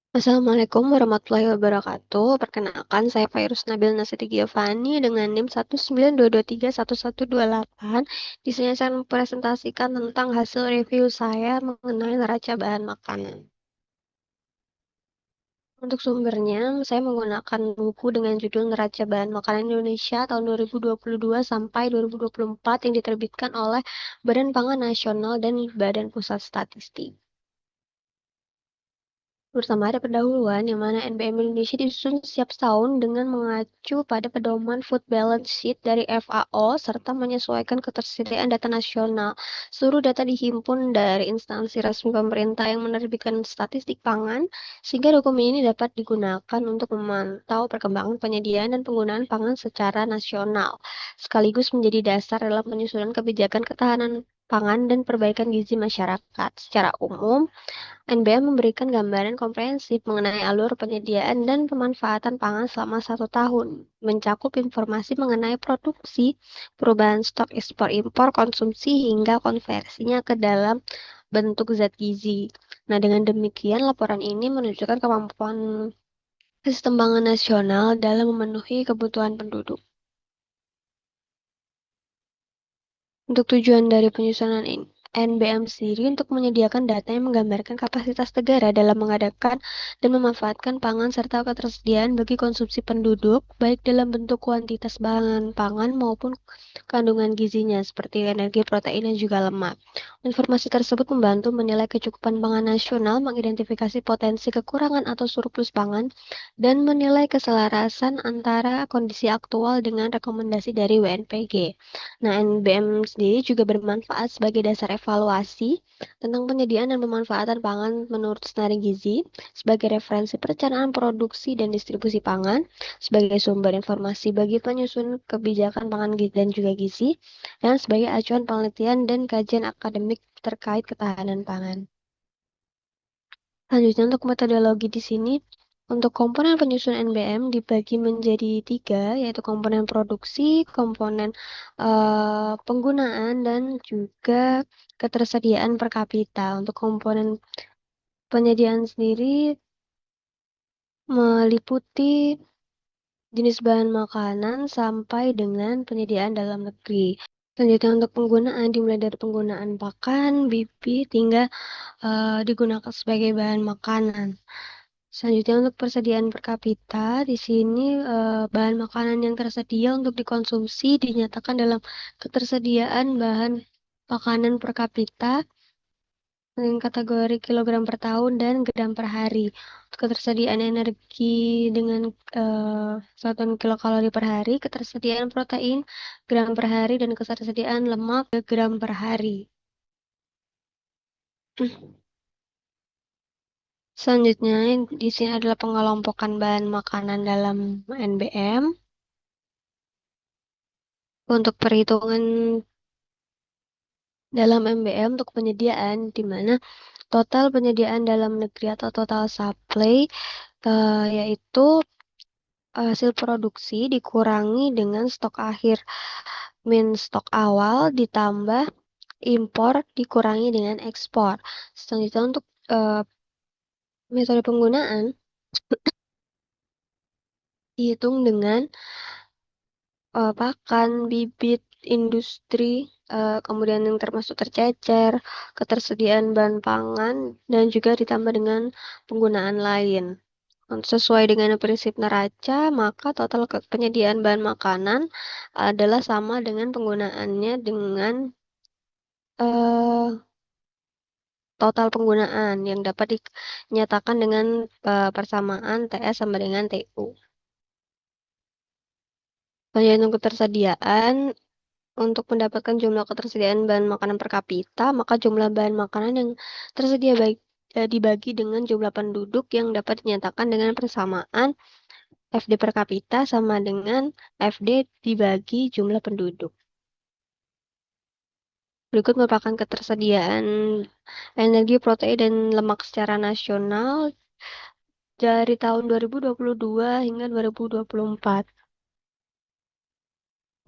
Assalamualaikum warahmatullahi wabarakatuh. Perkenalkan, saya Fairuz Nabil Nasiti Giovanni dengan NIM 192231128. Di sini saya mempresentasikan tentang hasil review saya mengenai neraca bahan makanan. Untuk sumbernya, saya menggunakan buku dengan judul Neraca Bahan Makanan Indonesia tahun 2022 sampai 2024 yang diterbitkan oleh Badan Pangan Nasional dan Badan Pusat Statistik. Pertama, ada pendahuluan yang mana NBM Indonesia disusun setiap tahun dengan mengacu pada pedoman Food Balance Sheet dari FAO serta menyesuaikan ketersediaan data nasional. Seluruh data dihimpun dari instansi resmi pemerintah yang menerbitkan statistik pangan, sehingga dokumen ini dapat digunakan untuk memantau perkembangan penyediaan dan penggunaan pangan secara nasional, sekaligus menjadi dasar dalam penyusunan kebijakan ketahanan pangan dan perbaikan gizi masyarakat. Secara umum, NBM memberikan gambaran komprehensif mengenai alur penyediaan dan pemanfaatan pangan selama 1 tahun, mencakup informasi mengenai produksi, perubahan stok ekspor-impor, konsumsi, hingga konversinya ke dalam bentuk zat gizi. Nah, dengan demikian, laporan ini menunjukkan kemampuan sistem pangan nasional dalam memenuhi kebutuhan penduduk. Untuk tujuan dari penyusunan NBM sendiri untuk menyediakan data yang menggambarkan kapasitas negara dalam mengadakan dan memanfaatkan pangan serta ketersediaan bagi konsumsi penduduk, baik dalam bentuk kuantitas bahan pangan maupun kandungan gizinya seperti energi, protein, dan juga lemak. Informasi tersebut membantu menilai kecukupan pangan nasional, mengidentifikasi potensi kekurangan atau surplus pangan, dan menilai keselarasan antara kondisi aktual dengan rekomendasi dari WNPG. Nah, NBM sendiri juga bermanfaat sebagai dasar evaluasi tentang penyediaan dan pemanfaatan pangan menurut Senari Gizi, sebagai referensi perencanaan produksi dan distribusi pangan, sebagai sumber informasi bagi penyusun kebijakan pangan dan juga gizi, dan sebagai acuan penelitian dan kajian akademik terkait ketahanan pangan. Selanjutnya untuk metodologi di sini, untuk komponen penyusun NBM dibagi menjadi 3, yaitu komponen produksi, komponen penggunaan, dan juga ketersediaan per kapita. Untuk komponen penyediaan sendiri meliputi jenis bahan makanan sampai dengan penyediaan dalam negeri. Selanjutnya untuk penggunaan dimulai dari penggunaan pakan, bibit, hingga digunakan sebagai bahan makanan. Selanjutnya untuk persediaan per kapita, di sini bahan makanan yang tersedia untuk dikonsumsi dinyatakan dalam ketersediaan bahan makanan per kapita dengan kategori kilogram per tahun dan gram per hari. Untuk ketersediaan energi dengan satuan kilokalori per hari, ketersediaan protein gram per hari, dan ketersediaan lemak gram per hari. Selanjutnya, di sini adalah pengelompokan bahan makanan dalam NBM. Untuk perhitungan dalam MBM untuk penyediaan, di mana total penyediaan dalam negeri atau total supply, yaitu hasil produksi dikurangi dengan stok akhir min stok awal ditambah impor dikurangi dengan ekspor. Selanjutnya untuk metode penggunaan dihitung dengan pakan, bibit, industri, kemudian yang termasuk tercecer, ketersediaan bahan pangan, dan juga ditambah dengan penggunaan lain. Sesuai dengan prinsip neraca, maka total penyediaan bahan makanan adalah sama dengan penggunaannya dengan eh, total penggunaan yang dapat dinyatakan dengan persamaan TS sama dengan TU. Kemudian untuk ketersediaan, untuk mendapatkan jumlah ketersediaan bahan makanan per kapita, maka jumlah bahan makanan yang tersedia dibagi dengan jumlah penduduk yang dapat dinyatakan dengan persamaan FD per kapita sama dengan FD dibagi jumlah penduduk. Berikut merupakan ketersediaan energi, protein, dan lemak secara nasional dari tahun 2022 hingga 2024.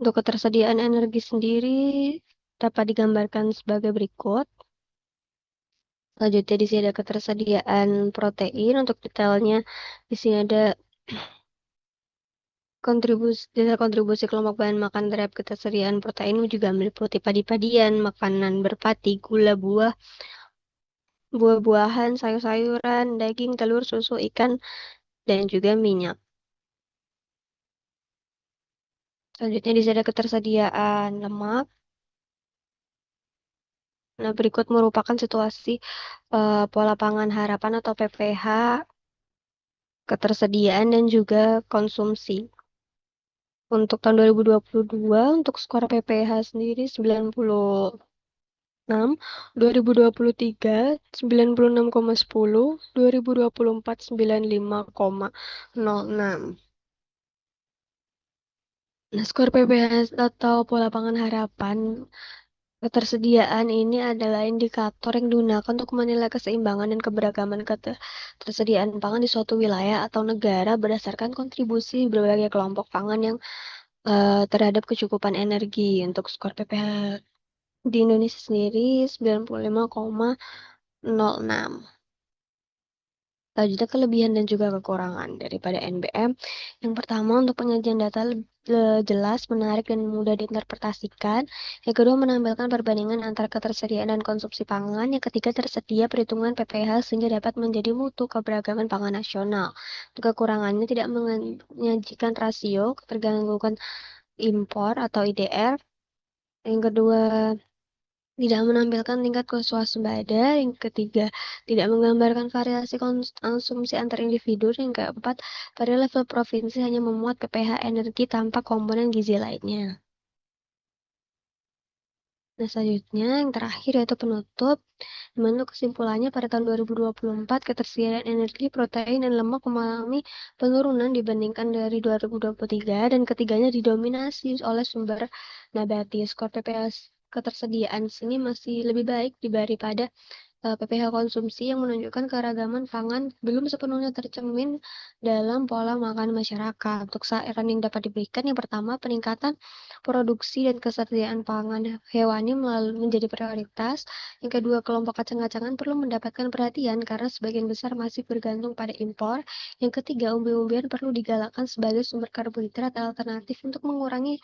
Untuk ketersediaan energi sendiri dapat digambarkan sebagai berikut. Selanjutnya di sini ada ketersediaan protein. Untuk detailnya di sini ada kontribusi kelompok bahan makan terhadap ketersediaan protein juga meliputi padi-padian, makanan berpati, gula, buah-buahan, sayur-sayuran, daging, telur, susu, ikan, dan juga minyak. Selanjutnya di sini ada ketersediaan lemak. Nah, berikut merupakan situasi pola pangan harapan atau PPH, ketersediaan dan juga konsumsi. Untuk tahun 2022, untuk skor PPH sendiri 96, 2023 96,10, 2024 95,06. Nah, skor PPH atau pola pangan harapan ketersediaan ini adalah indikator yang digunakan untuk menilai keseimbangan dan keberagaman ketersediaan pangan di suatu wilayah atau negara berdasarkan kontribusi berbagai kelompok pangan yang terhadap kecukupan energi. Untuk skor PPH di Indonesia sendiri 95,06. Selanjutnya kelebihan dan juga kekurangan daripada NBM. Yang pertama, untuk penyajian data jelas, menarik, dan mudah diinterpretasikan. Yang kedua, menampilkan perbandingan antara ketersediaan dan konsumsi pangan. Yang ketiga, tersedia perhitungan PPH sehingga dapat menjadi mutu keberagaman pangan nasional. Kekurangannya tidak menyajikan rasio ketergantungan impor atau IDR. Yang kedua, tidak menampilkan tingkat swasembada. Yang ketiga, tidak menggambarkan variasi konsumsi antar individu. Yang keempat, pada level provinsi hanya memuat PPH energi tanpa komponen gizi lainnya. Nah, selanjutnya yang terakhir yaitu penutup. Menurut kesimpulannya, pada tahun 2024, ketersediaan energi, protein, dan lemak mengalami penurunan dibandingkan dari 2023, dan ketiganya didominasi oleh sumber nabati. Skor PPH ketersediaan sini masih lebih baik daripada PPH konsumsi yang menunjukkan keragaman pangan belum sepenuhnya tercermin dalam pola makan masyarakat. Untuk saran yang dapat diberikan, yang pertama, peningkatan produksi dan ketersediaan pangan hewani menjadi prioritas. Yang kedua, kelompok kacang-kacangan perlu mendapatkan perhatian karena sebagian besar masih bergantung pada impor. Yang ketiga, umbi-umbian perlu digalakkan sebagai sumber karbohidrat alternatif untuk mengurangi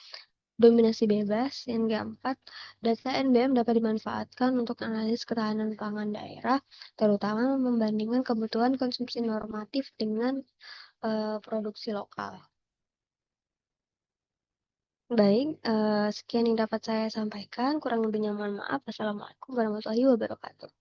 dominasi bebas. Yang keempat, data NBM dapat dimanfaatkan untuk analisis ketahanan pangan daerah, terutama membandingkan kebutuhan konsumsi normatif dengan produksi lokal. Baik, sekian yang dapat saya sampaikan. Kurang lebihnya mohon maaf. Assalamualaikum warahmatullahi wabarakatuh.